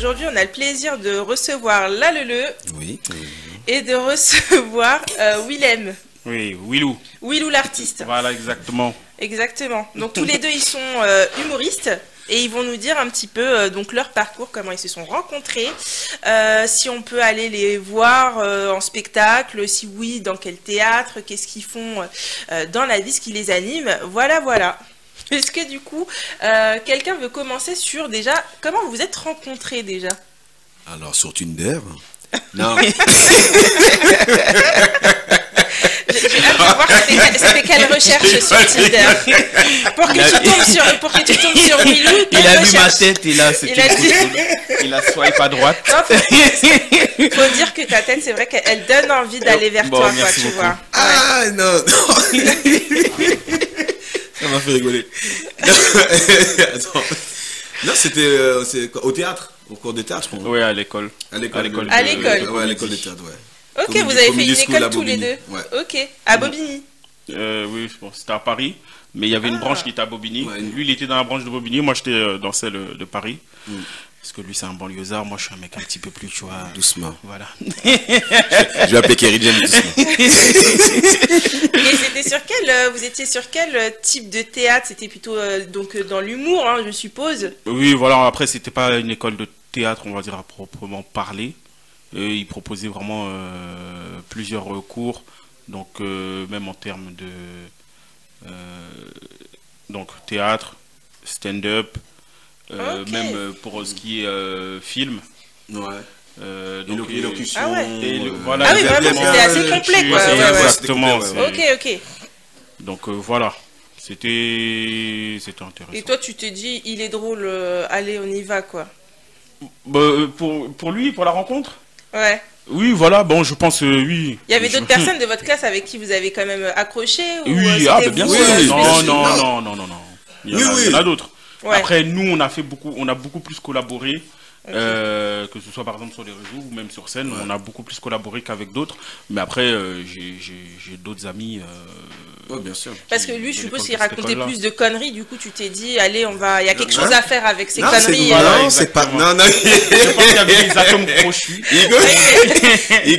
aujourd'hui, on a le plaisir de recevoir Lalele Oui. et de recevoir Willem. Oui, Willou. Willou l'artiste. Voilà, exactement. Exactement. Donc tous les deux, ils sont humoristes et ils vont nous dire un petit peu donc leur parcours, comment ils se sont rencontrés, si on peut aller les voir en spectacle, si oui, dans quel théâtre, qu'est-ce qu'ils font dans la vie, ce qui les anime. Voilà, voilà. Est-ce que du coup, quelqu'un veut commencer sur déjà, comment vous vous êtes rencontrés déjà? Alors, sur Tinder. Non. J'ai hâte de voir c'était quelle recherche sur Tinder. Pour que tu tombes sur Willou. Il a vu ma tête et là, il a swipe à droite. Faut dire que ta tête, c'est vrai qu'elle donne envie d'aller vers toi, quoi, tu vois. Ah, non. Ça m'a fait rigoler. Attends. Non, c'était au théâtre, au cours de théâtre, je crois. Oui, à l'école. À l'école. À l'école. Ouais, à l'école de théâtre, ouais. Ok, vous avez fait une école tous les deux. Ouais. Ok, à Bobigny. Oui, bon, c'était à Paris, mais il y avait une branche qui était à Bobigny. Ouais. Lui, il était dans la branche de Bobigny, moi j'étais dans celle de Paris. Parce que lui, c'est un banlieusard, moi je suis un mec un petit peu plus, tu vois. Doucement. Voilà. Je vais appeler Kerry James doucement. Et c'était vous étiez sur quel type de théâtre? C'était plutôt donc dans l'humour, hein, je suppose. Oui, voilà, après, c'était pas une école de théâtre, on va dire, à proprement parler. Il proposait vraiment plusieurs cours, donc même en termes de donc théâtre, stand-up, même pour ce qui est film. Ouais. Donc, élocution. Ah ouais. Voilà, Ah oui, vraiment, c'était assez complet, quoi. Ouais, Ouais, ouais. exactement. Ok. Donc voilà, c'était intéressant. Et toi, tu t'es dit, il est drôle, allez, on y va, quoi. Pour lui, pour la rencontre? Ouais. Oui, voilà, bon, je pense, oui. Il y avait d'autres personnes de votre classe avec qui vous avez quand même accroché ou Oui, c'était bien vous, sûr. oui, Non. Il y en a d'autres. Ouais. Après, nous, on a beaucoup plus collaboré, que ce soit par exemple sur les réseaux ou même sur scène, on a beaucoup plus collaboré qu'avec d'autres. Mais après, j'ai d'autres amis. Ouais, bien sûr. Parce que lui, je de suppose l'école qu'il de cette racontait école-là. plus de conneries. Du coup, tu t'es dit, allez, il y a quelque chose à faire avec ces Non, conneries. voilà. non, c'est pas. exactement. Non. Je pense qu'il y avait des atomes crochus. Il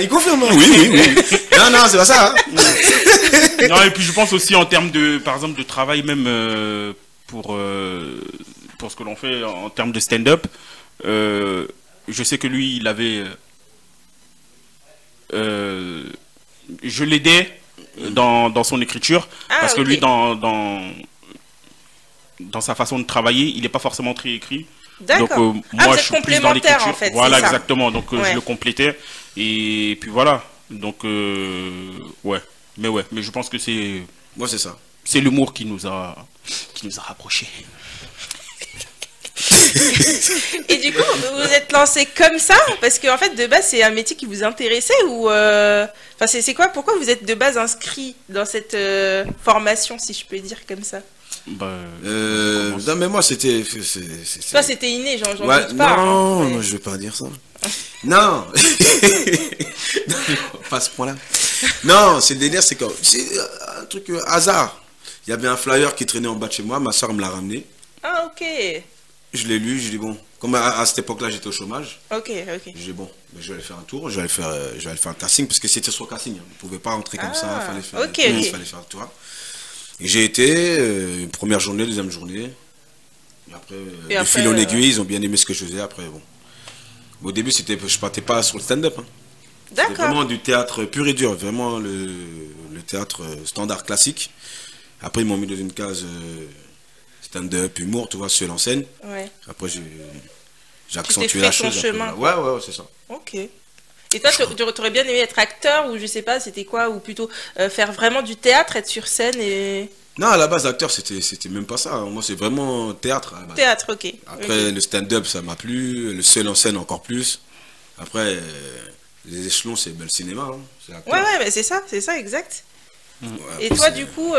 confirme. Oui. Non, c'est pas ça. Hein. Non, et puis je pense aussi en termes de, par exemple, de travail même pour ce que l'on fait en termes de stand-up. Je sais que lui, il avait... je l'aidais dans son écriture, parce que ok. lui, dans sa façon de travailler, il n'est pas forcément très écrit. D'accord. Donc vous moi, êtes je suis plus dans complémentaires, l'écriture. en fait, Voilà, c'est ça. exactement. Donc Ouais. je le complétais. Et puis voilà. Donc, ouais. Mais je pense que c'est... Moi, c'est ça. C'est l'humour qui nous a rapprochés. Et du coup, vous vous êtes lancé comme ça? Parce qu'en fait, de base, c'est un métier qui vous intéressait ou Enfin, c'est quoi? Pourquoi vous êtes de base inscrit dans cette formation, si je peux dire comme ça? Non, mais moi, c'était. Toi, c'était inné, j'en Ouais, doute pas. non, hein, non, je vais pas dire ça. Non. Pas à ce point-là. Non, c'est le délire, c'est un truc hasard. Il y avait un flyer qui traînait en bas de chez moi, ma soeur me l'a ramené. Ah, ok. Je l'ai lu, j'ai dit bon, comme à cette époque-là j'étais au chômage, Ok. j'ai dit bon, je vais aller faire un tour, je vais aller faire un casting, parce que c'était sur casting, on ne pouvait pas rentrer comme ça, il fallait faire ok, des tests, ok. fallait faire, tu vois. Et j'ai été, première journée, deuxième journée, et après, de fil en aiguille, ils ont bien aimé ce que je faisais, après bon. Au début, je partais pas sur le stand-up, hein. C'était D'accord. vraiment du théâtre pur et dur, vraiment le théâtre standard classique. Après, ils m'ont mis dans une case stand-up, humour, tu vois, seul en scène. Ouais. Après, j'ai accentué la chose. ton chemin, Ouais, c'est ça. Ok. Et toi, tu aurais bien aimé être acteur ou je sais pas, c'était quoi? Ou plutôt faire vraiment du théâtre, être sur scène et... Non, à la base, acteur, c'était même pas ça. Moi, c'est vraiment théâtre. À la base. Théâtre, ok. Après, Ok. le stand-up, ça m'a plu. Le seul en scène, encore plus. Après, les échelons, c'est le cinéma. Hein. C'est acteur. Ouais, mais c'est ça, exact. Ouais, Et après, toi, c'est- du coup,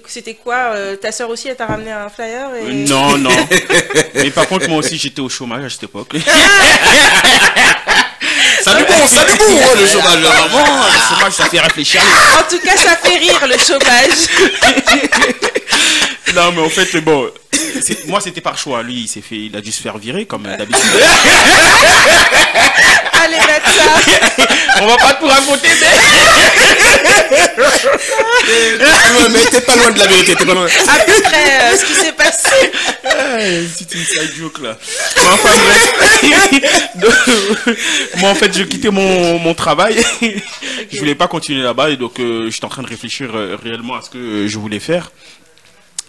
c'était quoi? Ta soeur aussi, elle t'a ramené un flyer et... Non. Mais par contre, moi aussi, j'étais au chômage à cette époque. Ça a du bon, ouais, le chômage. Vraiment, le chômage, ça fait réfléchir. En tout cas, ça fait rire, le chômage. Non, mais en fait, bon, moi, c'était par choix. Lui, il a dû se faire virer, comme d'habitude. Allez, mettre ça. On va pas tout raconter, mais t'es pas loin de la vérité, t'es pas loin. À peu près, ce qui s'est passé. C'est une side joke, là. Bon, enfin, bref. Moi, en fait, je quittais mon travail. Okay. Je voulais pas continuer là-bas, et donc, j'étais en train de réfléchir réellement à ce que je voulais faire.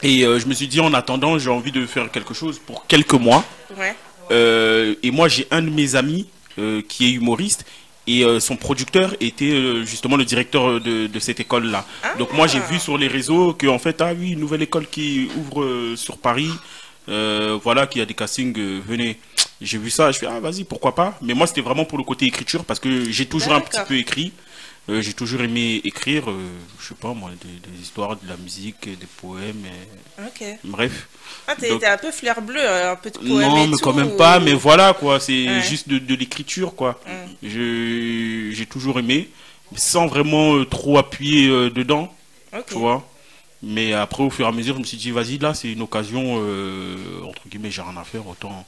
Et je me suis dit, en attendant, j'ai envie de faire quelque chose pour quelques mois. Ouais. Et moi, j'ai un de mes amis qui est humoriste. Et son producteur était justement le directeur de cette école-là. Ah. Donc moi, j'ai vu sur les réseaux qu'en fait, ah oui, une nouvelle école qui ouvre sur Paris. Voilà, qu'il y a des castings, venez. J'ai vu ça, je fais, ah vas-y, pourquoi pas. Mais moi, c'était vraiment pour le côté écriture, parce que j'ai toujours un petit peu écrit. J'ai toujours aimé écrire, je sais pas moi, des histoires, de la musique, des poèmes. Ok. Bref. Ah, t'es un peu fleur bleue, un peu de poèmes. Non, et mais tout, quand même pas, mais voilà quoi, c'est ouais. juste de l'écriture quoi. J'ai toujours aimé, sans vraiment trop appuyer dedans, tu vois. Mais après, au fur et à mesure, je me suis dit, vas-y, là, c'est une occasion, entre guillemets, j'ai rien à faire, autant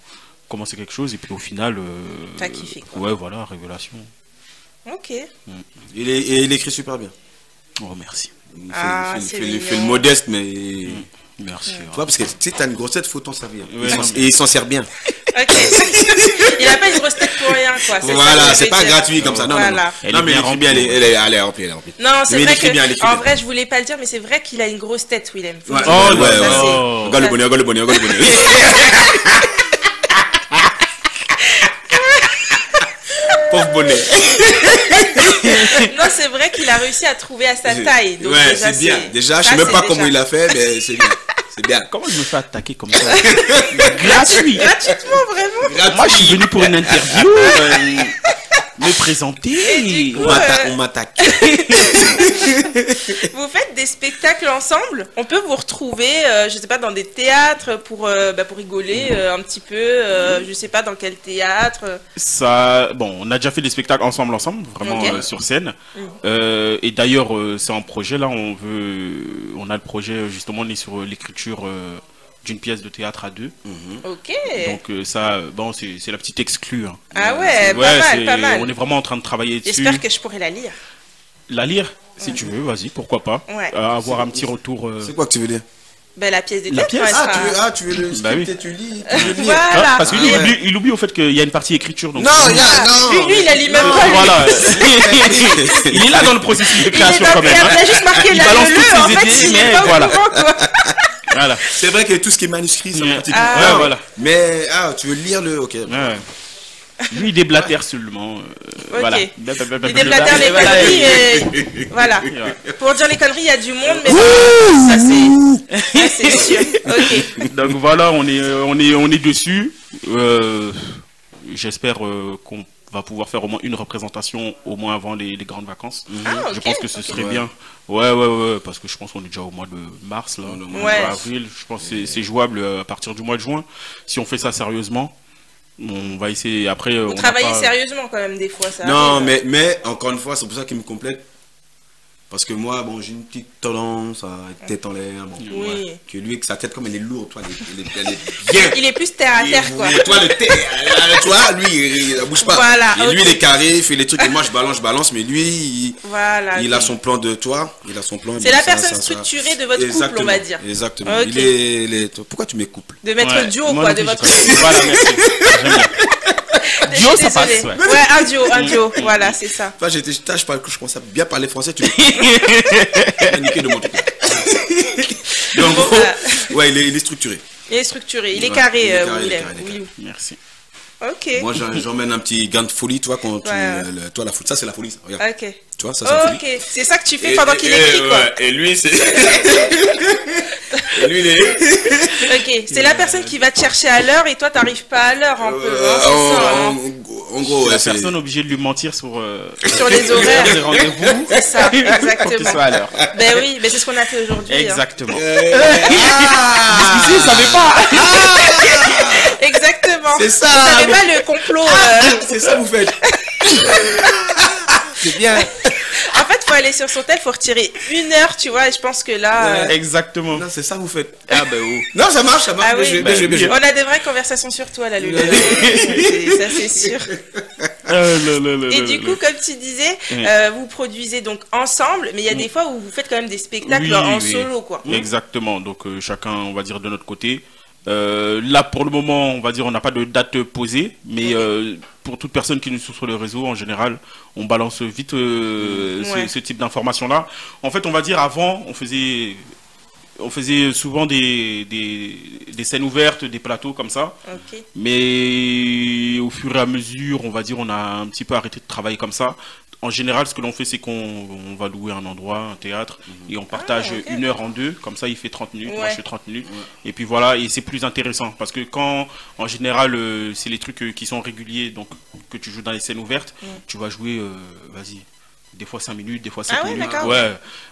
commencer quelque chose, et puis au final. T'as kiffé quoi. Ouais, voilà, révélation. Ok. Il écrit super bien. Oh, merci. Il fait le modeste, mais. Merci. Tu vois, parce que tu sais, t'as une grosse tête, faut t'en servir. Ouais, et il s'en sert bien. Ok. Il n'a pas une grosse tête pour rien, quoi. Voilà, c'est pas gratuit comme ça. Non, voilà. Non, mais il écrit bien, elle est remplie. Non, c'est vrai que, en vrai, je voulais pas le dire, mais c'est vrai qu'il a une grosse tête, Willem. Ouais, regarde le bonnet, regarde le bonnet, regarde le bonnet. Pauvre bonnet. Non, c'est vrai qu'il a réussi à trouver à sa taille. Donc ouais, c'est bien. Déjà, je sais même pas comment il a fait, mais c'est bien. C'est bien. Comment je me fais attaquer comme ça? Gratuit. Gratuitement, vraiment. Moi, je suis venu pour une interview. Me présenter. On m'attaque. Vous faites des spectacles ensemble? On peut vous retrouver, je sais pas, dans des théâtres pour rigoler un petit peu. Je sais pas dans quel théâtre. Ça, bon, on a déjà fait des spectacles ensemble, vraiment sur scène. Et d'ailleurs, c'est un projet là. On a le projet justement, on est sur l'écriture d'une pièce de théâtre à deux. Ok. Donc ça, bon, c'est la petite exclue. Hein. Ah ouais, pas mal. On est vraiment en train de travailler dessus. J'espère que je pourrai la lire. La lire, si tu veux, vas-y, pourquoi pas. Ouais. Avoir un petit retour. C'est quoi que tu veux dire? Ben, la pièce de théâtre. Tu veux le script et tu lis. Voilà. Parce qu'il oublie au fait qu'il y a une partie écriture. Donc non, lui, il a lu même pas. Voilà. Il est là dans le processus de création quand même. Il a juste marqué il balance toutes ses idées, mais voilà. Voilà. C'est vrai que tout ce qui est manuscrit, c'est ouais, voilà. Mais tu veux lire le. Ok. Ouais. Lui, il déblatère seulement. Voilà. Il déblatère les conneries. Et... voilà. Pour dire les conneries, il y a du monde, mais ça c'est sûr. Ok. Donc voilà, on est dessus. J'espère qu'on va pouvoir faire au moins une représentation au moins avant les grandes vacances. Je pense que ce serait bien. Ouais, parce que je pense qu'on est déjà au mois de mars, là, le mois d'avril. Je pense que c'est jouable à partir du mois de juin. Si on fait ça sérieusement, on va essayer. Après, vous travaillez sérieusement quand même des fois, ça. Non, mais encore une fois, c'est pour ça qu'il me complète. Parce que moi, bon, j'ai une petite tendance à tête en l'air. Bon, oui. Que lui, avec sa tête, comme elle est lourde, toi, elle est bien. Il est plus terre à terre, quoi. Toi, tu vois, lui, il ne bouge pas. Voilà, et lui, il est carré, il fait les trucs, et moi, je balance, mais lui, il a son plan de toi. Il a son plan. C'est la personne structurée de votre couple, on va dire. Exactement. Okay. Pourquoi tu mets couple? De mettre duo, quoi, de votre couple. Voilà, merci. Duo, ça passe. Ouais, un duo, voilà, c'est ça. Enfin, je commence à bien parler français, tu m'as niqué de mon truc. Donc, ouais, il est structuré. Il est structuré, il est carré, Willem. Merci. Ok. Moi, j'emmène un petit gant de folie, toi, quand toi, la folie. Ça, c'est la folie, ça. Regarde. Ok. Tu vois, ça, c'est la folie. Ok, c'est ça que tu fais pendant qu'il écrit, quoi. Et lui, c'est. Et lui, il est. Ok, c'est la personne qui va te chercher à l'heure et toi, t'arrives pas à l'heure, un peu. En gros, la personne obligée de lui mentir sur les horaires. Les rendez-vous. C'est ça, exactement. Pour qu'il soit à l'heure. Ben oui, mais c'est ce qu'on a fait aujourd'hui. Exactement. Jusqu'ici, il savait pas. Exactement. C'est ça. Vous savez pas le complot. C'est ça, vous faites. C'est bien. En fait, faut aller sur son tel, faut retirer 1 heure, tu vois, et je pense que là... Exactement. Non, c'est ça que vous faites. Ah ben oh. Non, ça marche, ça marche. Ah oui. On a des vraies conversations sur toi, là, Lulu. Ça, c'est sûr. Et du coup, comme tu disais, vous produisez donc ensemble, mais il y a des fois où vous faites quand même des spectacles en solo, quoi. Exactement. Donc, chacun, on va dire, de notre côté. Là, pour le moment, on va dire, on n'a pas de date posée, mais pour toute personne qui nous suit sur le réseau, en général, on balance vite ce type d'informations-là. En fait, on va dire, avant, on faisait souvent des scènes ouvertes, des plateaux comme ça. Okay. Mais au fur et à mesure, on va dire, on a un petit peu arrêté de travailler comme ça. En général, ce que l'on fait, c'est qu'on va louer un endroit, un théâtre, et on partage 1 heure en 2. Comme ça, il fait 30 minutes, moi je fais 30 minutes. Et puis voilà, et c'est plus intéressant. Parce que quand, en général, c'est les trucs qui sont réguliers, donc que tu joues dans les scènes ouvertes, tu vas jouer, vas-y, des fois 5 minutes, des fois 7 minutes.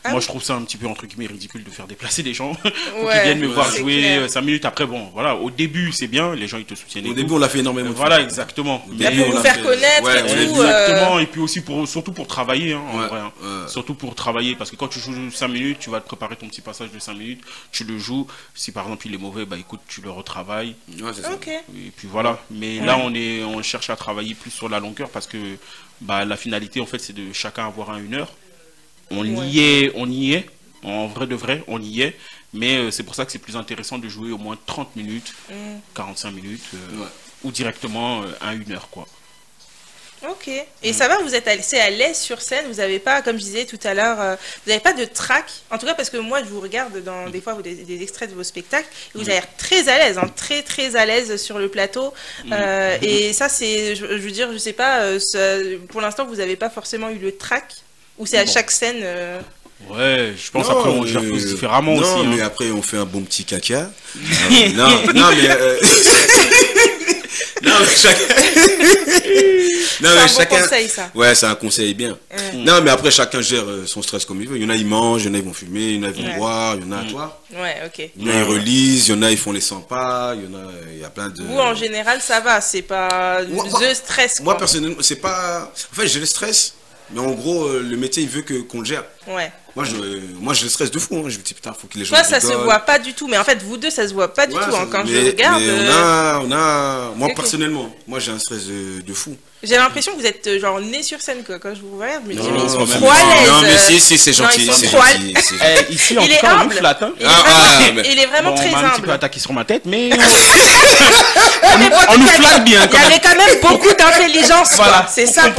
Moi je trouve ça un petit peu entre guillemets ridicule de faire déplacer des gens pour qu'ils viennent me voir jouer clair. 5 minutes. Après bon, voilà, au début c'est bien, les gens ils te soutiennent. Au début on l'a fait énormément. Voilà, exactement. Là, pour vous faire connaître et tout. Exactement, et puis aussi surtout pour travailler, hein, en vrai, hein. Surtout pour travailler, parce que quand tu joues 5 minutes, tu vas te préparer ton petit passage de 5 minutes, tu le joues. Si par exemple il est mauvais, bah écoute, tu le retravailles. C'est ça. Et puis voilà. Mais là on cherche à travailler plus sur la longueur parce que la finalité en fait c'est de chacun avoir 1 heure. On y est, en vrai de vrai, on y est, mais c'est pour ça que c'est plus intéressant de jouer au moins 30 minutes, 45 minutes, ou directement à 1 heure, quoi. Ok. Et ça va, vous êtes assez à l'aise sur scène, vous n'avez pas, comme je disais tout à l'heure, vous n'avez pas de trac, en tout cas parce que moi je vous regarde dans des fois des extraits de vos spectacles, et vous avez l'air très à l'aise, hein, très très à l'aise sur le plateau, et ça c'est, je veux dire, je sais pas, pour l'instant vous n'avez pas forcément eu le trac, ou c'est à chaque scène Ouais, je pense après on gère tous différemment aussi. Non, mais après on fait un bon petit caca. non, mais... Non, mais chacun... conseil, ça. Ouais, c'est un conseil bien. Non, mais après, chacun gère son stress comme il veut. Il y en a, ils mangent, il y en a, ils vont fumer, il y en a, ils vont boire, il y en a, toi. Ouais, ok. Il y en a, ils relisent, il y en a, ils font les 100 pas, il y en a, il y a plein de... Vous, en général, ça va, c'est pas the stress, quoi. Moi, personnellement, c'est pas... En fait, j'ai le stress, mais en gros, le métier, il veut qu'on le gère. Ouais. Moi, je le stresse de fou. Hein. Je me dis, putain, faut que les gens. Toi, ça se voit pas du tout. Mais en fait, vous deux, ça se voit pas du tout. Hein. Quand je regarde. Moi, personnellement, moi, j'ai un stress de fou. J'ai l'impression que vous êtes genre nés sur scène, quoi. Quand je vous regarde, je me dis, mais ils sont trop à l'aise. Non, mais si, c'est gentil. Ici, en tout cas, on nous flatte. Il est vraiment très humble. On m'a un petit peu attaqué sur ma tête, mais. On nous flatte bien. Il y avait quand même beaucoup d'intelligence. Voilà, c'est ça.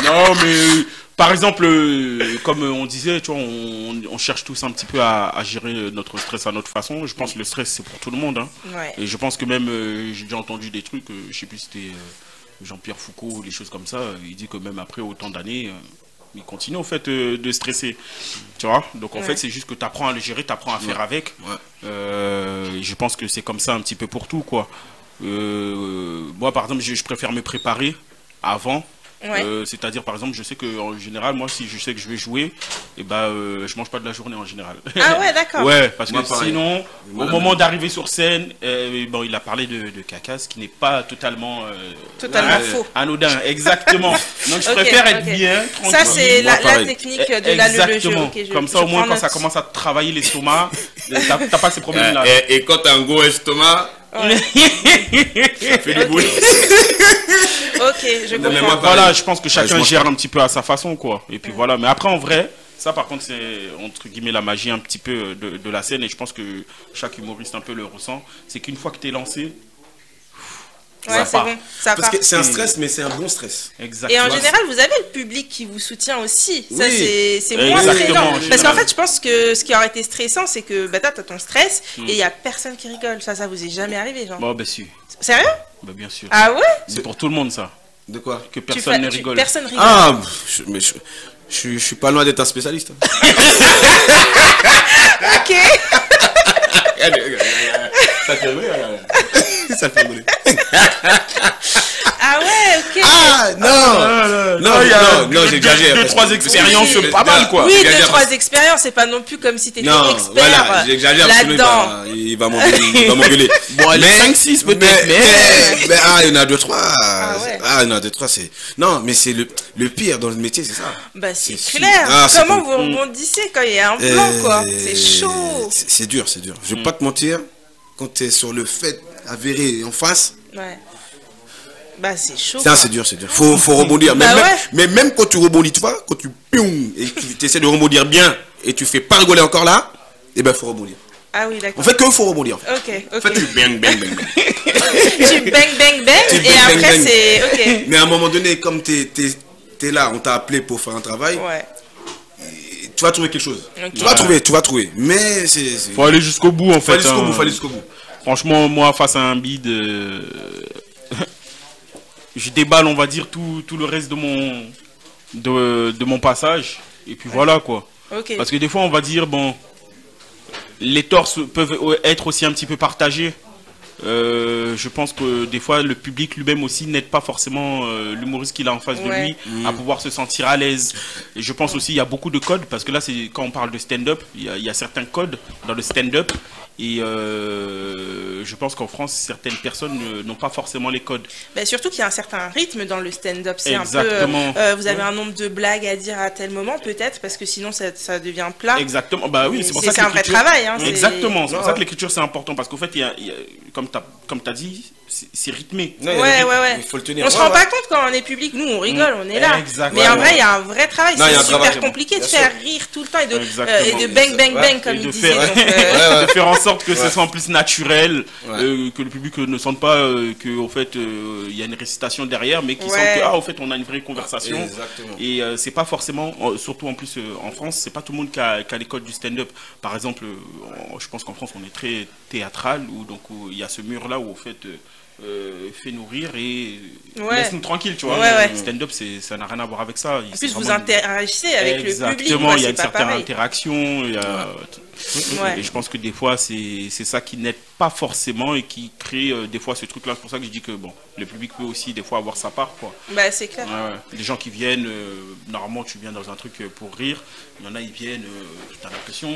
Non, mais. Par exemple, comme on disait, tu vois, on cherche tous un petit peu à gérer notre stress à notre façon. Je pense que le stress, c'est pour tout le monde. Hein. Ouais. Et je pense que même, j'ai déjà entendu des trucs, je sais plus si c'était Jean-Pierre Foucault, des choses comme ça. Il dit que même après autant d'années, il continue en fait de stresser. Tu vois. Donc en fait, c'est juste que tu apprends à le gérer, tu apprends à faire avec. Je pense que c'est comme ça un petit peu pour tout, quoi. Moi, par exemple, je préfère me préparer avant. C'est-à-dire par exemple je sais que en général moi si je sais que je vais jouer et je mange pas de la journée en général. Ah ouais, d'accord. Ouais, parce que sinon au moment d'arriver sur scène il a parlé de caca, ce qui n'est pas totalement faux, anodin, exactement. Donc je préfère être bien tranquille. Ça c'est la technique de le jeu. Comme ça au moins quand ça commence à travailler l'estomac, t'as pas ces problèmes là. Et quand t'as un gros estomac, ça fait des boules. Ok, je comprends. Voilà, je pense que chacun gère un petit peu à sa façon, quoi. Et puis voilà, mais après en vrai, ça par contre c'est entre guillemets la magie un petit peu de la scène, et je pense que chaque humoriste un peu le ressent, c'est qu'une fois que t'es lancé, ouais, c'est bon, ça parce que c'est un stress, mais c'est un bon stress. Exactement. Et en général, vous avez le public qui vous soutient aussi. Ça, c'est moins stressant. Parce qu'en fait, je pense que ce qui aurait été stressant, c'est que t'as ton stress et il n'y a personne qui rigole. Ça vous est jamais arrivé, genre? Bon, si. Sérieux? Bah, bien sûr. Ah ouais? C'est pour tout le monde, ça. De quoi? Que personne ne rigole. Personne rigole. Ah, mais je suis pas loin d'être un spécialiste. Ok. Ça fait rire. Ça fait rire. Ah ouais, ok. Ah non, il y a non, j'exagère. 2-3 expériences, pas mal, quoi. Oui, 2-3 expériences, c'est pas non plus comme si t'étais expert voilà, j'exagère là-dedans. Il va m'engueuler. Bon, allez, 5-6 peut-être, mais il y en a 2-3. Il y en a 2-3, c'est... Non, mais c'est le pire dans le métier, c'est ça. Bah, c'est clair. Comment vous rebondissez quand il y a un plan, quoi? C'est chaud. C'est dur. Je vais pas te mentir, quand tu es sur le fait avéré en face... Ouais. Bah, c'est chaud. Ça, c'est dur. Faut rebondir. Mais même quand tu rebondis, tu vois, quand tu et tu essaies de rebondir bien et tu fais pas rigoler encore là, eh ben, faut rebondir. Ah oui, d'accord. En fait, faut rebondir. Ok. En fait, tu bang. Tu bang, et après, c'est... Ok. Mais à un moment donné, comme t'es là, on t'a appelé pour faire un travail, ouais. Tu vas trouver quelque chose. Okay. Tu vas trouver. Mais c'est... Faut aller jusqu'au bout, en fait. Faut aller jusqu'au bout. Franchement, moi, face à un bid, je déballe, on va dire, tout le reste de mon passage. Et puis voilà, quoi. Okay. Parce que des fois, on va dire, bon, les torts peuvent être aussi un petit peu partagés. Je pense que des fois, le public lui-même aussi n'aide pas forcément l'humoriste qu'il a en face de lui à pouvoir se sentir à l'aise. Et je pense aussi qu'il y a beaucoup de codes, parce que là, quand on parle de stand-up, il y a certains codes dans le stand-up. Et je pense qu'en France, certaines personnes n'ont pas forcément les codes. Bah, surtout qu'il y a un certain rythme dans le stand-up. C'est exactement. Un peu, vous avez un nombre de blagues à dire à tel moment, peut-être, parce que sinon ça devient plat. Exactement. Bah oui, c'est pour ça que c'est un vrai travail. Hein, exactement. C'est pour ça que l'écriture c'est important, parce qu'en fait, comme tu as dit, c'est rythmé. Ouais. Il faut le tenir. On se rend pas compte quand on est public, nous on rigole, on est là. Exactement. Mais en vrai, il y a un vrai travail. C'est super compliqué de faire rire tout le temps et de bang comme il disait. De faire en sorte que ce soit en plus naturel, que le public ne sente pas qu'au fait il y a une récitation derrière, mais qu'il sente qu'au fait on a une vraie conversation. Exactement. Et c'est pas forcément, surtout en plus en France, c'est pas tout le monde qui a les codes du stand-up. Par exemple, je pense qu'en France on est très théâtral, où il y a ce mur là où au fait fait nourrir et laisse-nous tranquille, tu vois. Stand-up, ça n'a rien à voir avec ça. En plus, vous interagissez avec le public. Exactement, il y a une certaine interaction. Et je pense que des fois, c'est ça qui n'aide pas forcément et qui crée des fois ce truc-là. C'est pour ça que je dis que bon, le public peut aussi des fois avoir sa part, quoi. Bah, c'est clair. Les gens qui viennent, normalement, tu viens dans un truc pour rire. Il y en a, ils viennent, t'as l'impression...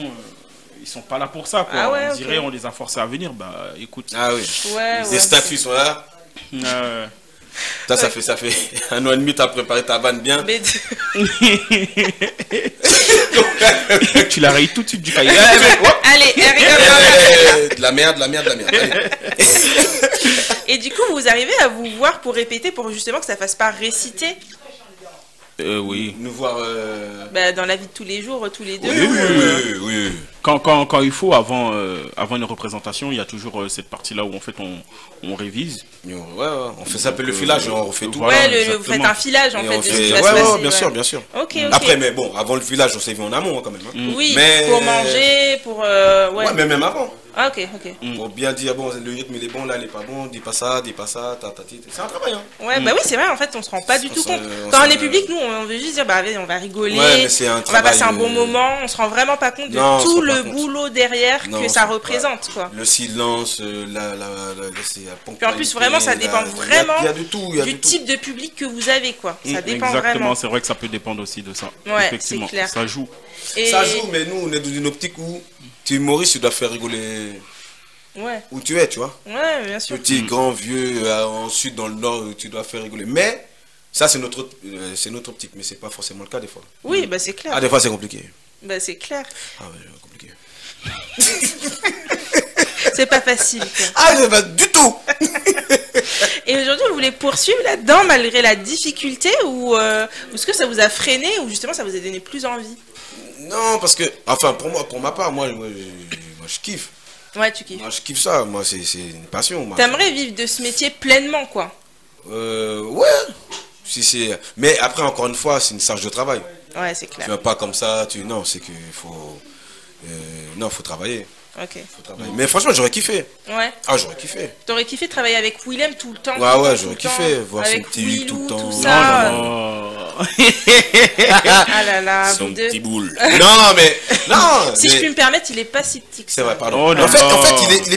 ils sont pas là pour ça, quoi. On dirait on les a forcés à venir. Bah écoute. Ah oui. Les staffs ils sont là. Ça fait 1 an et demi, t'as préparé ta vanne bien. Mais... tu la rayes tout de suite du cahier. Allez, rigole. De la merde. Allez. Et du coup, vous arrivez à vous voir pour répéter, pour justement que ça fasse pas réciter? Oui. Nous voir dans la vie de tous les jours, tous les deux. Oui. Quand il faut, avant une représentation, il y a toujours cette partie-là où en fait on révise. On fait ça, s'appelle le filage, on refait tout. Voilà, vous faites un filage en fait. Bien sûr. Okay. Après, mais bon, avant le filage, on s'est vu en amont quand même. Oui, pour manger, pour... mais même avant. Ah, ok. Pour bien dire, bon, le rythme il est bon, là il est pas bon, dis pas ça, c'est un travail. Oui, c'est vrai, en fait, on se rend pas du tout compte. Quand on est public, nous, on veut juste dire, on va rigoler, on va passer un bon moment, on se rend vraiment pas compte de tout le boulot derrière que ça représente, quoi. Le silence, la ponctualité. Puis en plus, vraiment, ça dépend vraiment du type de public que vous avez, quoi. Ça dépend vraiment. Exactement, c'est vrai que ça peut dépendre aussi de ça. Ouais, effectivement, c'est clair. Ça joue. Ça joue, mais nous, on est dans une optique où tu es humoriste, tu dois faire rigoler où tu es, tu vois. Ouais, bien sûr. Petit, grand, vieux, ensuite dans le nord, tu dois faire rigoler. Mais ça, c'est notre optique, mais c'est pas forcément le cas des fois. Oui, c'est clair. Des fois, c'est compliqué. C'est clair. Compliqué. C'est pas facile, quoi. C'est pas du tout. Et aujourd'hui, vous voulez poursuivre là-dedans malgré la difficulté ou est-ce que ça vous a freiné ou justement ça vous a donné plus envie? Non, parce que, enfin, pour ma part, moi je kiffe. Ouais, tu kiffes. Moi, je kiffe ça. Moi, c'est une passion. T'aimerais vivre de ce métier pleinement, quoi. Ouais. Mais après, encore une fois, c'est une charge de travail. Ouais, c'est clair. Tu vas pas comme ça. Non, c'est qu'il faut. Faut travailler. Ok. Mais franchement, j'aurais kiffé. Ouais. J'aurais kiffé. T'aurais kiffé travailler avec Willem tout le temps? Ouais, j'aurais kiffé. Voir son petit tout le temps. Ça. Ah là là, Son vous deux. petit boule. Non, mais. Non Si je puis me permettre, il est pas si petit que ça. C'est vrai, pardon. Oh, en fait,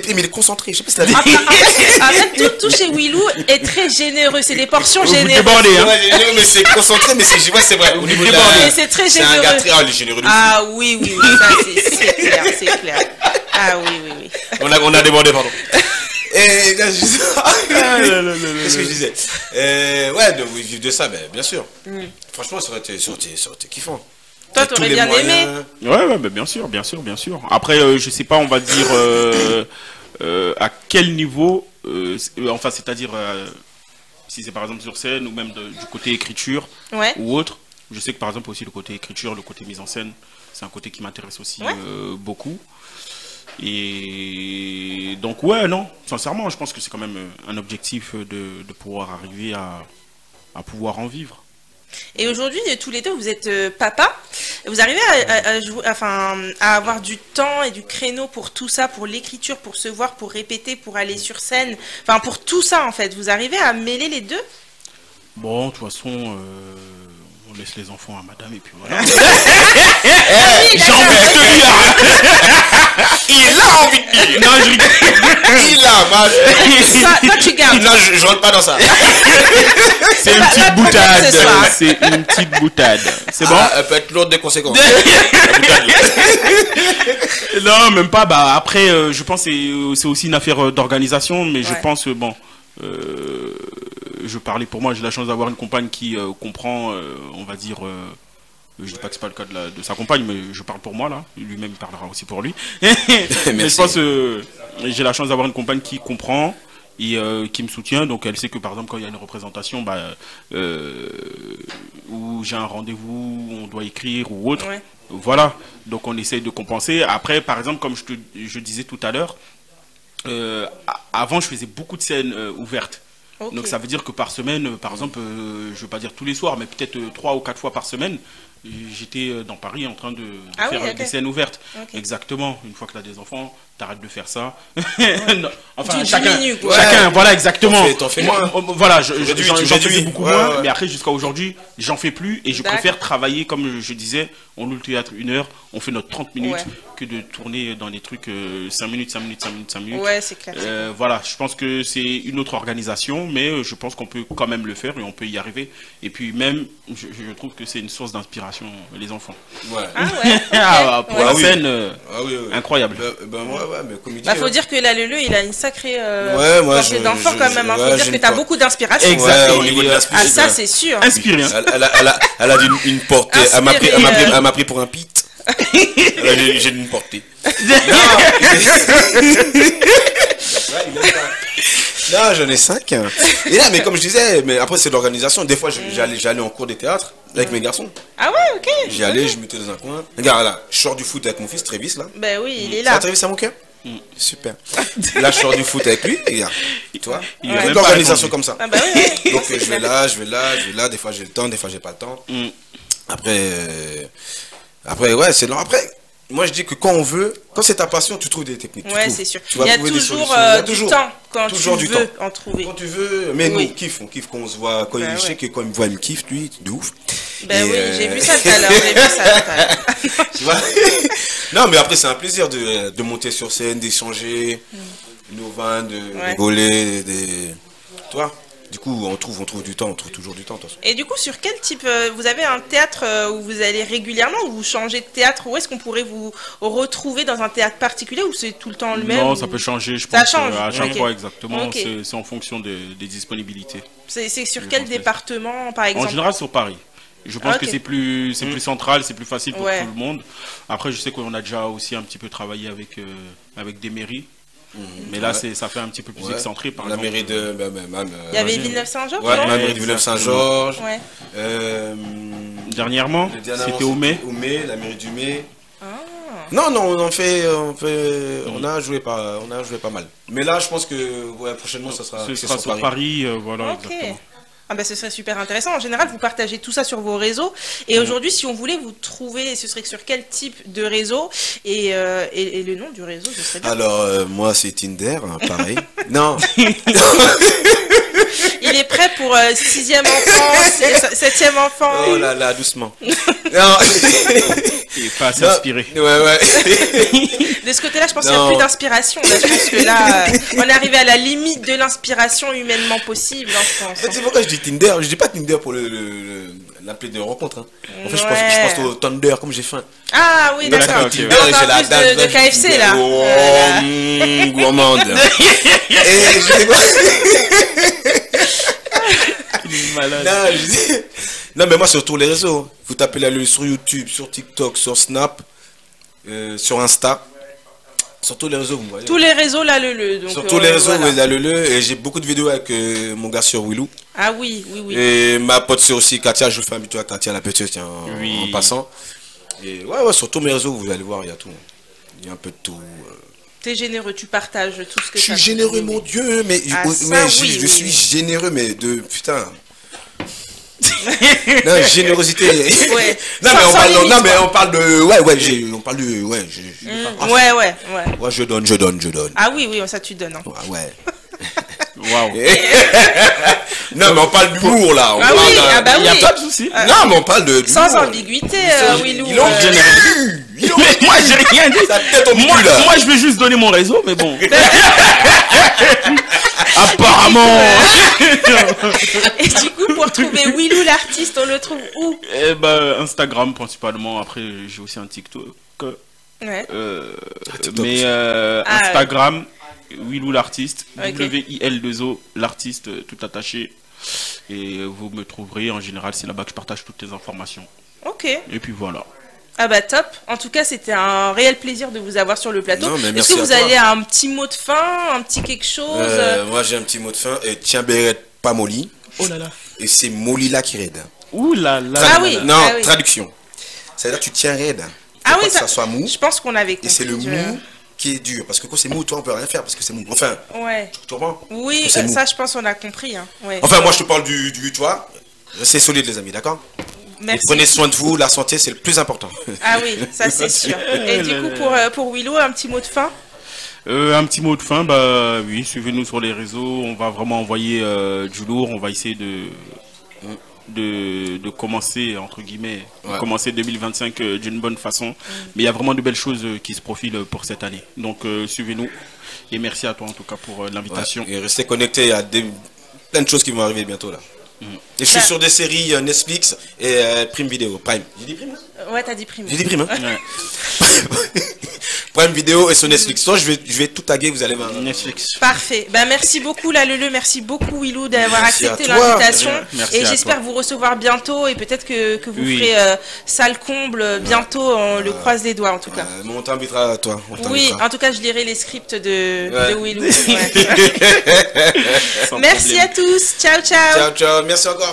il est concentré. Je sais pas si t'as dit. En fait, tout chez Willou est très généreux. C'est des portions Vous généreuses. débordez, hein. Ouais, mais c'est concentré, mais c'est vrai. Au niveau de Mais c'est très C'est un généreux. gars très. Ah, il est généreux. Ah oui, ça c'est clair, c'est clair. Ah oui. On a débordé, pardon. Et là, qu'est-ce que je disais ouais, de vivre de ça, ben, bien sûr. Franchement, ça aurait été kiffant. Toi, t'aurais bien aimé. Ouais, bah, bien sûr. Après, je sais pas, on va dire à quel niveau, enfin, c'est-à-dire si c'est par exemple sur scène ou même du côté écriture ou autre. Je sais que par exemple aussi le côté écriture, le côté mise en scène, c'est un côté qui m'intéresse aussi beaucoup. Et donc non, sincèrement, je pense que c'est quand même un objectif de pouvoir arriver à pouvoir en vivre. Et aujourd'hui, tous les deux, vous êtes papa. Vous arrivez à jouer, à avoir du temps et du créneau pour tout ça, pour l'écriture, pour se voir, pour répéter, pour aller sur scène. Enfin, pour tout ça, en fait. Vous arrivez à mêler les deux? Bon, de toute façon, on laisse les enfants à madame et puis voilà. J'ai envie de te dire. Il a envie de dire. Non, je rigole. Il a. Ça, toi, tu gardes. Non, je rentre pas dans ça. C'est une petite boutade. C'est une petite boutade. C'est bon? Elle peut être lourde des conséquences. Non, même pas. Bah, après, je pense que c'est aussi une affaire d'organisation, mais je pense, je parlais pour moi, j'ai la chance d'avoir une compagne qui comprend, on va dire, je dis pas que c'est pas le cas de sa compagne, mais je parle pour moi là, lui-même il parlera aussi pour lui. Mais je pense j'ai la chance d'avoir une compagne qui comprend et qui me soutient, donc elle sait que par exemple quand il y a une représentation où j'ai un rendez-vous, on doit écrire ou autre, voilà, donc on essaye de compenser. Après par exemple comme je disais tout à l'heure, avant je faisais beaucoup de scènes ouvertes. Okay. Donc ça veut dire que par semaine, par exemple, je ne veux pas dire tous les soirs, mais peut-être 3 ou 4 fois par semaine, j'étais dans Paris en train de faire des scènes ouvertes. Okay. Exactement. Une fois que tu as des enfants, t'arrêtes de faire ça. Non. Enfin, chacun, voilà, exactement. T'en fais moins. Voilà, j'en faisais beaucoup moins, mais après, jusqu'à aujourd'hui, j'en fais plus et je préfère travailler, comme je disais, on loue le théâtre 1 heure, on fait notre 30 minutes, que de tourner dans des trucs 5 minutes. Ouais, c'est clair. Voilà, je pense que c'est une autre organisation, mais je pense qu'on peut quand même le faire et on peut y arriver. Et puis même, je trouve que c'est une source d'inspiration, les enfants. Ouais. Ah ouais. Pour la scène, incroyable. Mais comme il dit, faut dire que là, Leleu, il a une sacrée portée d'enfant quand même. Faut dire que tu as beaucoup d'inspiration. Exactement. Au niveau de l'inspiration. Ah, ça, c'est sûr. Inspiré. Elle a une portée. Elle m'a pris pour un pit. J'ai une portée. Non, j'en ai 5. Et là, mais comme je disais, mais après c'est l'organisation. Des fois, j'allais en cours de théâtre avec mes garçons. Ah ouais, ok. J'y allais, je me mettais dans un coin. Regarde là, je sors du foot avec mon fils Trévis là. Ben oui, il est là. Trévis à mon cœur. Super. Là, je sors du foot avec lui. Et regarde, toi, il y a l'organisation comme ça. Ah bah oui. Donc je vais là. Des fois j'ai le temps, des fois j'ai pas le temps. Après, ouais, c'est long. Après, moi je dis que quand on veut, quand c'est ta passion, tu trouves des techniques. Ouais, c'est sûr. Il y a toujours du temps quand tu veux en trouver. Quand tu veux, mais nous, on kiffe quand on se voit. Quand je sais que quand il me voit, il me kiffe, lui, de ouf. Ben oui, j'ai vu ça tout à l'heure. Tu vois? Non, mais après, c'est un plaisir de monter sur scène, d'échanger, nos vins, de rigoler, toi. Du coup, on trouve du temps, on trouve toujours du temps. Et du coup, sur quel type, vous avez un théâtre où vous allez régulièrement, ou vous changez de théâtre? Où est-ce qu'on pourrait vous retrouver dans un théâtre particulier, ou c'est tout le temps le même? Non, ça peut changer, je pense, à chaque fois, exactement. C'est en fonction des disponibilités. C'est sur quel département, par exemple? En général, sur Paris. Je pense que c'est plus central, c'est plus facile pour tout le monde. Après, je sais qu'on a déjà aussi un petit peu travaillé avec des mairies. Mais là, ça fait un petit peu plus excentré. Par la mairie de... il y avait Villeneuve-Saint-Georges. Ouais, la mairie de Villeneuve-Saint-Georges. Dernièrement, c'était au mai. Au mai, la mairie du mai. Non, on a joué pas mal. Mais là, je pense que prochainement, ça sera sur Paris. Voilà, exactement. Ah bah ce serait super intéressant. En général, vous partagez tout ça sur vos réseaux. Et aujourd'hui, si on voulait vous trouver, ce serait sur quel type de réseau et le nom du réseau, ce serait bien. Alors, moi, c'est Tinder, pareil. Non. Il il est prêt pour 6e enfant, 7e enfant. Oh là là, doucement. Non. Il est pas assez inspiré. Ouais. De ce côté-là, je pense qu'il n'y a plus d'inspiration. Là, je pense que là, on est arrivé à la limite de l'inspiration humainement possible en France. Tu sais pourquoi je dis Tinder? Je dis pas Tinder pour l'appel de rencontre. Hein. En fait, je pense au Thunder, comme j'ai faim. Ah oui, d'accord. Okay. De KFC, là. Gourmande. Et je dis quoi? Non, mais moi, sur tous les réseaux. Vous tapez la lue sur YouTube, sur TikTok, sur Snap, sur Insta. Sur tous les réseaux, vous me voyez. Tous les réseaux, là, le. Sur tous les réseaux, là, le. Et j'ai beaucoup de vidéos avec mon gars sur Willou. Ah oui. Et ma pote, c'est aussi Katia. Je vous fais un bisou à Katia, la petite, en passant. Et ouais, sur tous mes réseaux, vous allez voir, il y a tout. Il y a un peu de tout. T'es généreux, tu partages tout ce que tu as. Je suis généreux, mon Dieu, mais, je suis généreux, mais de putain. Non, générosité. Ouais. Non, mais on parle de. On parle de. Ouais, je donne. Ah oui, ça tu donnes. Hein. Ouais. Waouh. Non, mais on parle d'humour là. Il n'y a pas de souci. Non, mais on parle de. Sans ambiguïté, Willou. Mais moi, j'ai rien dit. Moi, je vais juste donner mon réseau, mais bon. Apparemment. Et du coup, pour trouver Willou l'artiste, on le trouve où? Instagram principalement. Après, j'ai aussi un TikTok. Ouais. Mais Instagram, Willou l'artiste, Okay. WIL2O l'artiste, tout attaché. Et vous me trouverez, en général, c'est là-bas que je partage toutes les informations. Ok. Et puis voilà. Ah bah top. En tout cas, c'était un réel plaisir de vous avoir sur le plateau. Est-ce que vous avez un petit mot de fin, un petit quelque chose? Moi, j'ai un petit mot de fin. Tiens, Béret, pas Molly. Oh là là. Et c'est Molly là qui raide. Ouh là là. Traduction. C'est-à-dire tu tiens raide. Ah oui, ça soit mou. Je pense qu'on avait compris. Et c'est le mou qui est dur. Parce que quand c'est mou, toi, on peut rien faire parce que c'est mou. Enfin, tu comprends? Oui, ça, je pense qu'on a compris. Hein. Ouais. Enfin, moi, je te parle du tu vois. Restez solide, les amis, d'accord? Merci. Et prenez soin de vous, la santé, c'est le plus important. Ah oui, ça c'est sûr. Et du coup, pour Willou, un petit mot de fin? Un petit mot de fin, oui, suivez-nous sur les réseaux, on va vraiment envoyer du lourd, on va essayer de commencer, entre guillemets, commencer 2025 d'une bonne façon. Mais il y a vraiment de belles choses qui se profilent pour cette année. Donc suivez-nous et merci à toi en tout cas pour l'invitation. Et restez connectés, il y a plein de choses qui vont arriver bientôt là. Et je suis sur des séries Netflix et Prime Video. Prime. J'ai dit Prime hein? Ouais, t'as dit Prime. J'ai dit Prime, hein? Ouais. Prime Video et sur Netflix. Toi, je vais tout taguer, vous allez voir. Netflix. Parfait. Merci beaucoup, Leleu. Merci beaucoup, Willou, d'avoir accepté l'invitation. Et j'espère vous recevoir bientôt. Et peut-être que vous ferez salle comble bientôt. On le croise les doigts, en tout cas. On t'invitera à toi. Oui, en tout cas, je lirai les scripts de Willou. Ouais. Merci à tous. Ciao, ciao. Ciao, ciao. Merci encore.